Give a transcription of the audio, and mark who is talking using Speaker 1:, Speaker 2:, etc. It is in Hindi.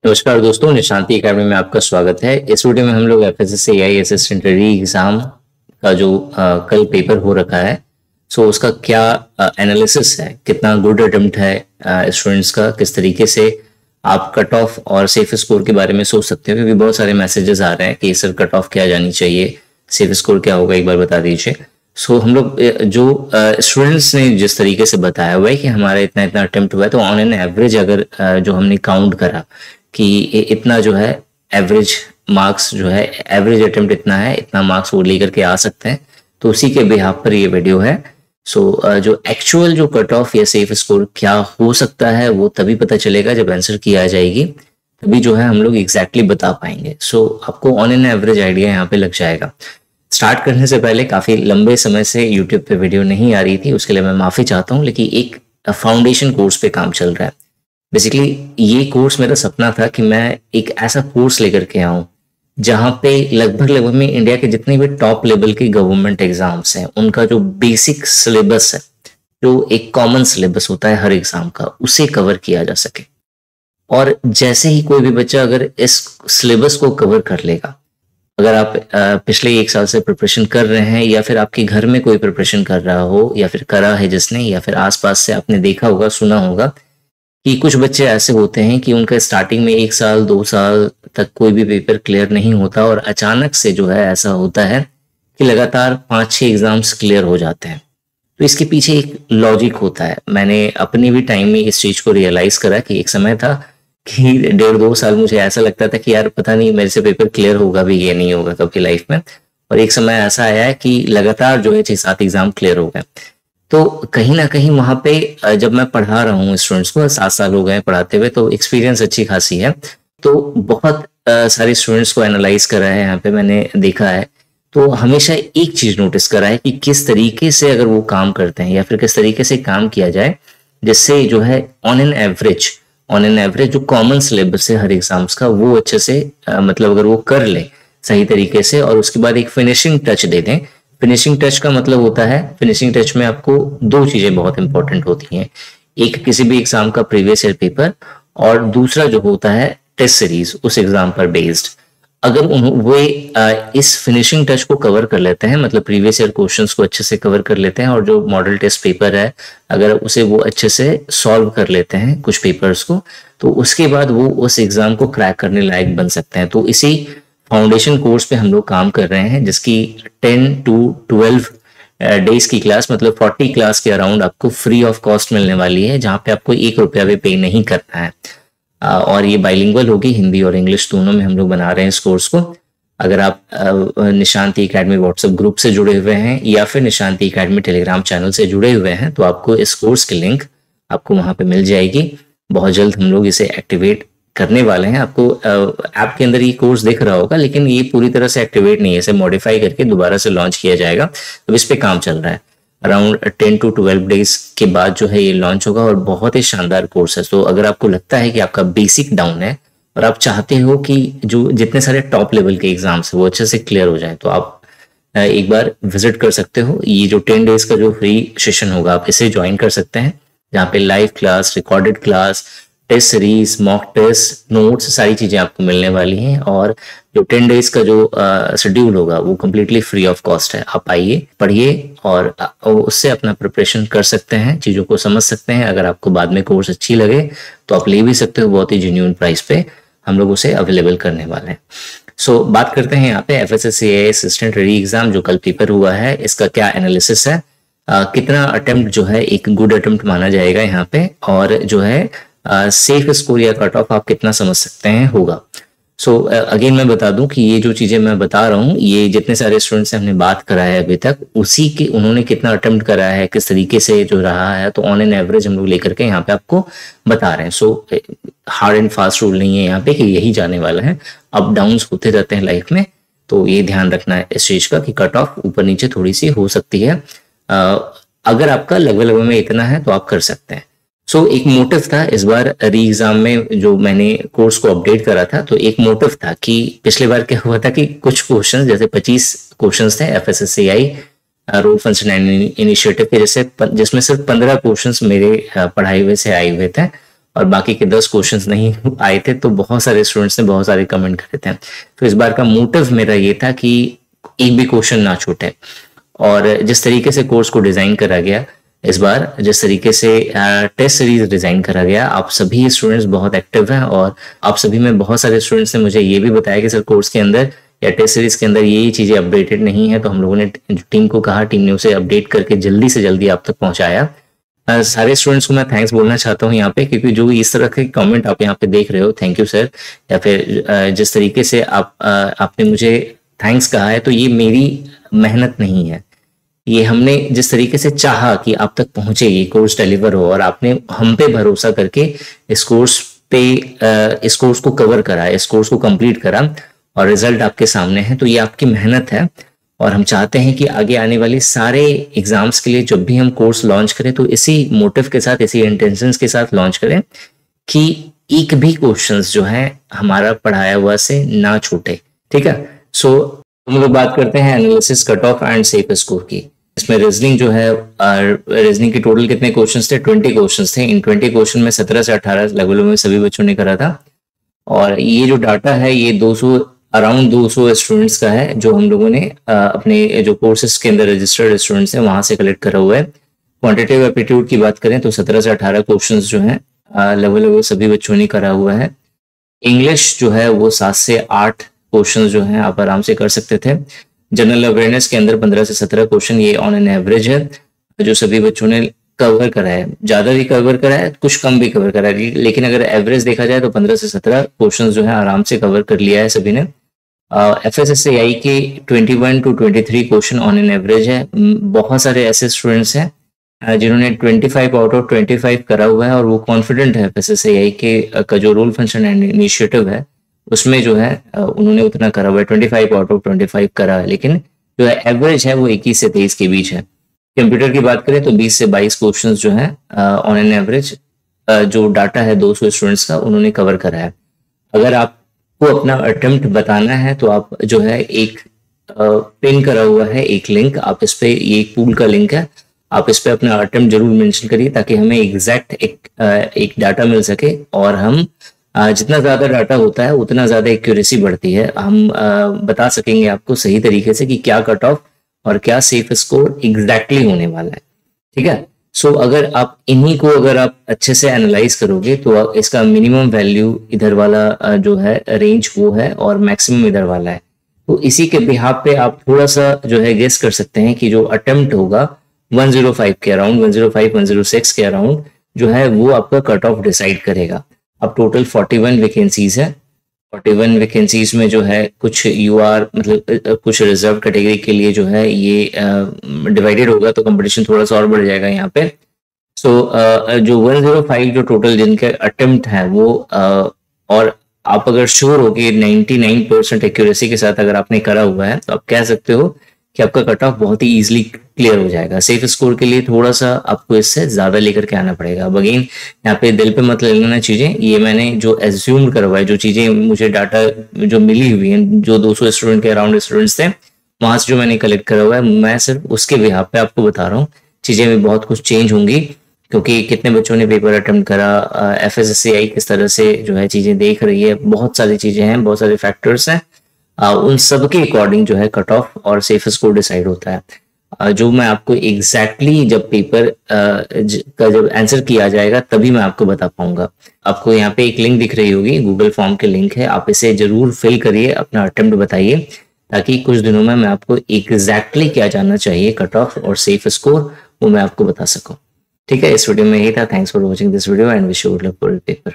Speaker 1: नमस्कार दोस्तों, निशांति एकेडमी में आपका स्वागत है। इस वीडियो में हम लोग एफएसएससी एआई असिस्टेंट री एग्जाम का जो कल पेपर हो रखा है, उसका क्या एनालिसिस है, कितना गुड अटेम्प्ट है स्टूडेंट्स का, किस तरीके से आप कट ऑफ और सेफ स्कोर के बारे में सोच सकते हो। क्योंकि बहुत सारे मैसेजेस आ रहे हैं कि सर कट ऑफ क्या जानी चाहिए, सेफ स्कोर क्या होगा, एक बार बता दीजिए। हम लोग जो स्टूडेंट्स ने जिस तरीके से बताया हुआ है कि हमारा इतना इतना अटेम्प्ट हुआ है, तो ऑन एन एवरेज अगर जो हमने काउंट करा कि इतना जो है एवरेज मार्क्स जो है, एवरेज अटेम्प्ट इतना है, इतना मार्क्स वो लेकर के आ सकते हैं, तो उसी के बिहाफ पर ये वीडियो है। जो एक्चुअल जो कट ऑफ या सेफ स्कोर क्या हो सकता है वो तभी पता चलेगा जब आंसर की आ जाएगी, तभी जो है हम लोग एग्जैक्टली बता पाएंगे। आपको ऑन एन एवरेज आइडिया यहाँ पे लग जाएगा। स्टार्ट करने से पहले काफी लंबे समय से यूट्यूब पे वीडियो नहीं आ रही थी, उसके लिए मैं माफी चाहता हूँ, लेकिन एक फाउंडेशन कोर्स पे काम चल रहा है। बेसिकली ये कोर्स मेरा सपना था कि मैं एक ऐसा कोर्स लेकर के आऊं जहां पे लगभग में इंडिया के जितने भी टॉप लेवल के गवर्नमेंट एग्जाम्स हैं उनका जो बेसिक सिलेबस है, जो एक कॉमन सिलेबस होता है हर एग्जाम का, उसे कवर किया जा सके। और जैसे ही कोई भी बच्चा अगर इस सिलेबस को कवर कर लेगा, अगर आप पिछले एक साल से प्रिपरेशन कर रहे हैं या फिर आपके घर में कोई प्रिपरेशन कर रहा हो या फिर करा है जिसने, या फिर आसपास से आपने देखा होगा, सुना होगा कि कुछ बच्चे ऐसे होते हैं कि उनका स्टार्टिंग में 1 साल 2 साल तक कोई भी पेपर क्लियर नहीं होता और अचानक से जो है ऐसा होता है कि लगातार 5-6 एग्जाम्स क्लियर हो जाते हैं। तो इसके पीछे एक लॉजिक होता है। मैंने अपने भी टाइम में इस चीज को रियलाइज करा कि एक समय था कि 1.5-2 साल मुझे ऐसा लगता था कि यार पता नहीं मेरे से पेपर क्लियर होगा भी या नहीं होगा कभी लाइफ में, और एक समय ऐसा आया है कि लगातार जो है 6-7 एग्जाम क्लियर हो गए। तो कहीं ना कहीं वहां पे जब मैं पढ़ा रहा हूँ स्टूडेंट्स को, 7 साल हो गए पढ़ाते हुए, तो एक्सपीरियंस अच्छी खासी है। तो बहुत सारे स्टूडेंट्स को एनालाइज करा है यहाँ पे, मैंने देखा है। तो हमेशा एक चीज नोटिस करा है कि किस तरीके से अगर वो काम करते हैं या फिर किस तरीके से काम किया जाए जिससे जो है ऑन एन एवरेज जो कॉमन सिलेबस है हर एग्जाम्स का, वो अच्छे से मतलब अगर वो कर ले सही तरीके से और उसके बाद एक फिनिशिंग टच दे दें। फिनिशिंग टच का मतलब होता है, फिनिशिंग टच में आपको 2 चीजें बहुत इंपॉर्टेंट होती हैं। एक किसी भी एग्जाम का प्रीवियस ईयर पेपर, और दूसरा जो होता है टेस्ट सीरीज उस एग्जाम पर बेस्ड। अगर वे इस फिनिशिंग टच को कवर कर लेते हैं, मतलब प्रीवियस ईयर क्वेश्चंस को अच्छे से कवर कर लेते हैं, और जो मॉडल टेस्ट पेपर है अगर उसे वो अच्छे से सॉल्व कर लेते हैं कुछ पेपर्स को, तो उसके बाद वो उस एग्जाम को क्रैक करने लायक बन सकते हैं। तो इसी फाउंडेशन कोर्स पे हम लोग काम कर रहे हैं, जिसकी 10 to 12 डेज की क्लास, मतलब 40 क्लास के अराउंड आपको फ्री ऑफ कॉस्ट मिलने वाली है, जहां पे आपको 1 रुपया भी पे नहीं करना है। और ये बाइलिंगुअल होगी, हिंदी और इंग्लिश दोनों में हम लोग बना रहे हैं इस कोर्स को। अगर आप निशांति एकेडमी व्हाट्सएप ग्रुप से जुड़े हुए हैं या फिर निशांति एकेडमी टेलीग्राम चैनल से जुड़े हुए हैं, तो आपको इस कोर्स की लिंक आपको वहां पे मिल जाएगी। बहुत जल्द हम लोग इसे एक्टिवेट करने वाले हैं। आपको ऐप के अंदर ये कोर्स दिख रहा होगा, लेकिन ये पूरी तरह से एक्टिवेट नहीं है, इसे मॉडिफाई करके दोबारा से लॉन्च किया जाएगा। अब इस पे काम चल रहा है। अराउंड 10 to 12 डेज के बाद जो है ये लॉन्च होगा, और बहुत ही शानदार कोर्स है। तो अगर आपको लगता है कि आपका बेसिक डाउन है और आप चाहते हो कि जो जितने सारे टॉप लेवल के एग्जाम्स है वो अच्छे से क्लियर हो जाए, तो आप एक बार विजिट कर सकते हो। ये जो 10 डेज का जो फ्री सेशन होगा, आप इसे ज्वाइन कर सकते हैं, जहाँ पे live class, recorded class, test series, mock test, notes, सारी चीजें आपको मिलने वाली हैं। और जो 10 डेज का जो शेड्यूल होगा वो कम्प्लीटली फ्री ऑफ कॉस्ट है। आप आइए, पढ़िए और उससे अपना प्रिपरेशन कर सकते हैं, चीजों को समझ सकते हैं। अगर आपको बाद में कोर्स अच्छी लगे तो आप ले भी सकते हो, बहुत ही जेन्युइन प्राइस पे हम लोग उसे अवेलेबल करने वाले हैं। बात करते हैं यहाँ पे एफएसएससी असिस्टेंट री एग्जाम जो कल पेपर हुआ है, इसका क्या एनालिसिस है, कितना अटेम्प्ट जो है एक गुड अटेम्प्ट माना जाएगा यहाँ पे, और जो है सेफ स्कोर या कट ऑफ आप कितना समझ सकते हैं होगा। अगेन मैं बता दूं कि ये जो चीजें मैं बता रहा हूँ, ये जितने सारे स्टूडेंट्स से हमने बात करा है अभी तक, उसी के उन्होंने कितना अटेम्प्ट करा है, किस तरीके से जो रहा है, तो ऑन एन एवरेज हम लोग लेकर के यहाँ पे आपको बता रहे हैं। हार्ड एंड फास्ट रूल नहीं है यहाँ पे कि यही जाने वाला है। अप डाउन होते रहते हैं लाइफ में, तो ये ध्यान रखना है इस चीज का कि कट ऑफ ऊपर नीचे थोड़ी सी हो सकती है। अगर आपका लगभग में इतना है तो आप कर सकते हैं। एक मोटिव था इस बार री एग्जाम में, जो मैंने कोर्स को अपडेट करा था, तो एक मोटिव था कि पिछले बार क्या हुआ था कि कुछ क्वेश्चंस, जैसे 25 क्वेश्चंस थे एफएसएससीआई रोल फंक्शन इनिशिएटिव के, जैसे जिसमें सिर्फ 15 क्वेश्चंस मेरे पढ़ाई हुए से आए हुए थे, और बाकी के 10 क्वेश्चंस नहीं आए थे, तो बहुत सारे स्टूडेंट्स ने बहुत सारे कमेंट करे थे। तो इस बार का मोटिव मेरा ये था कि एक भी क्वेश्चन ना छूटे। और जिस तरीके से कोर्स को डिजाइन करा गया इस बार, जिस तरीके से टेस्ट सीरीज डिजाइन करा गया, आप सभी स्टूडेंट्स बहुत एक्टिव हैं और आप सभी में बहुत सारे स्टूडेंट्स ने मुझे ये भी बताया कि सर कोर्स के अंदर या टेस्ट सीरीज के अंदर ये चीजें अपडेटेड नहीं है। तो हम लोगों ने टीम को कहा, टीम ने उसे अपडेट करके जल्दी से जल्दी आप तक पहुंचाया। सारे स्टूडेंट्स को मैं थैंक्स बोलना चाहता हूँ यहाँ पे, क्योंकि जो इस तरह के कमेंट आप यहाँ पे देख रहे हो, थैंक यू सर, या फिर जिस तरीके से आपने मुझे थैंक्स कहा है, तो ये मेरी मेहनत नहीं है, ये हमने जिस तरीके से चाहा कि आप तक पहुंचे, ये कोर्स डिलीवर हो, और आपने हम पे भरोसा करके इस कोर्स को कवर करा, इस कोर्स को कंप्लीट करा और रिजल्ट आपके सामने है। तो ये आपकी मेहनत है और हम चाहते हैं कि आगे आने वाले सारे एग्जाम्स के लिए जब भी हम कोर्स लॉन्च करें तो इसी मोटिव के साथ, इसी इंटेंशंस के साथ लॉन्च करें कि एक भी क्वेश्चंस जो है हमारा पढ़ाया हुआ से ना छूटे। ठीक है, सो हम लोग बात करते हैं analysis, cut off and safe score की। इसमें रीजनिंग जो है, रीजनिंग के टोटल कितने क्वेश्चंस थे? 20 क्वेश्चंस थे। इन 20 क्वेश्चन में 17 से 18 लगभग में सभी बच्चों ने करा था। और ये जो डाटा है ये अराउंड 200 स्टूडेंट्स का है, जो हम लोगों ने अपने जो कोर्सेज के अंदर रजिस्टर्ड स्टूडेंट्स हैं वहां से कलेक्ट करा हुआ है। क्वांटिटेटिव एप्टीट्यूड की बात करें तो 17 से 18 क्वेश्चंस जो हैं लगभग सभी बच्चों ने करा हुआ है। इंग्लिश जो है वो 7 से 8 क्वेश्चन जो हैं आप आराम से कर सकते थे। जनरल अवेयरनेस के अंदर 15 से 17 क्वेश्चन, ये ऑन एन एवरेज है जो सभी बच्चों ने कवर करा है। ज्यादा भी कवर करा है, कुछ कम भी कवर करा है, लेकिन अगर एवरेज देखा जाए तो 15 से 17 क्वेश्चन जो है आराम से कवर कर लिया है सभी ने। FSSAI के 21 to 23 question on an average है। बहुत सारे ऐसे स्टूडेंट्स हैं जिन्होंने 25 आउट ऑफ 25 करा हुआ है और वो कॉन्फिडेंट है FSSAI का जो रोल फंक्शन एंड इनिशिएटिव है उसमें जो है उन्होंने उतना करा हुआ है, 25 आउट ऑफ 25 करा है, लेकिन जो है एवरेज है वो 21 से 23 के बीच है। कंप्यूटर की बात करें तो 20 से 22 क्वेश्चन जो है ऑन एन एवरेज जो डाटा है 200 स्टूडेंट्स का उन्होंने कवर करा है। अगर आपको अपना अटेम्प्ट बताना है तो आप जो है एक पिन करा हुआ है एक लिंक, आप इस पे, ये एक पूल का लिंक है, आप इस पे अपना अटेम्प्ट जरूर मेंशन करिए ताकि हमें एग्जैक्ट एक डाटा मिल सके। और हम जितना ज्यादा डाटा होता है उतना ज्यादा एक्यूरेसी बढ़ती है। हम बता सकेंगे आपको सही तरीके से कि क्या कट ऑफ और क्या सेफ स्कोर एग्जैक्टली होने वाला है। ठीक है, सो अगर आप इन्हीं को अगर आप अच्छे से एनालाइज करोगे तो इसका मिनिमम वैल्यू इधर वाला जो है रेंज वो है और मैक्सिमम इधर वाला है। तो इसी के बिहाफ पे आप थोड़ा सा जो है गेस कर सकते हैं कि जो अटेम्प्ट होगा 105 के अराउंड, 105 106 के अराउंड जो है वो आपका कट ऑफ डिसाइड करेगा। अब टोटल 41 वैकेंसीज है। 41 वैकेंसीज में जो है कुछ यूआर मतलब कुछ रिजर्व कैटेगरी के लिए जो है ये डिवाइडेड होगा, तो कंपटीशन थोड़ा सा और बढ़ जाएगा यहाँ पे। सो जो 105 जो टोटल जिनके अटेम्प्ट है वो और आप अगर श्योर हो कि 99% एक्यूरेसी के साथ अगर आपने करा हुआ है तो आप कह सकते हो कि आपका कट ऑफ बहुत ही इजीली क्लियर हो जाएगा। सेफ स्कोर के लिए थोड़ा सा आपको इससे ज्यादा लेकर के आना पड़ेगा। अब अगेन यहाँ पे दिल पे मत ले लेना चीजें, ये मैंने जो एज्यूम करवाया, जो चीजें मुझे डाटा जो मिली हुई है, जो 200 स्टूडेंट के अराउंड स्टूडेंट्स थे वहां से जो मैंने कलेक्ट करा हुआ है, मैं सिर्फ उसके बिहाफ पे आपको बता रहा हूँ। चीजें में बहुत कुछ चेंज होंगी क्योंकि कितने बच्चों ने पेपर अटेम्प्ट करा, FSSAI किस तरह से जो है चीजें देख रही है, बहुत सारी चीजें हैं, बहुत सारे फैक्टर्स हैं। उन सब के अकॉर्डिंग जो है कट ऑफ और सेफ स्कोर डिसाइड होता है। जो मैं आपको एग्जैक्टली जब पेपर का जब आंसर किया जाएगा तभी मैं आपको बता पाऊंगा। आपको यहाँ पे एक लिंक दिख रही होगी, गूगल फॉर्म के लिंक है, आप इसे जरूर फिल करिए, अपना अटेम्प्ट बताइए ताकि कुछ दिनों में मैं आपको एग्जैक्टली क्या जानना चाहिए कट ऑफ और सेफ स्कोर वो मैं आपको बता सकूं। ठीक है, इस वीडियो में यही था। Thanks for watching this video and wish you good luck for your paper.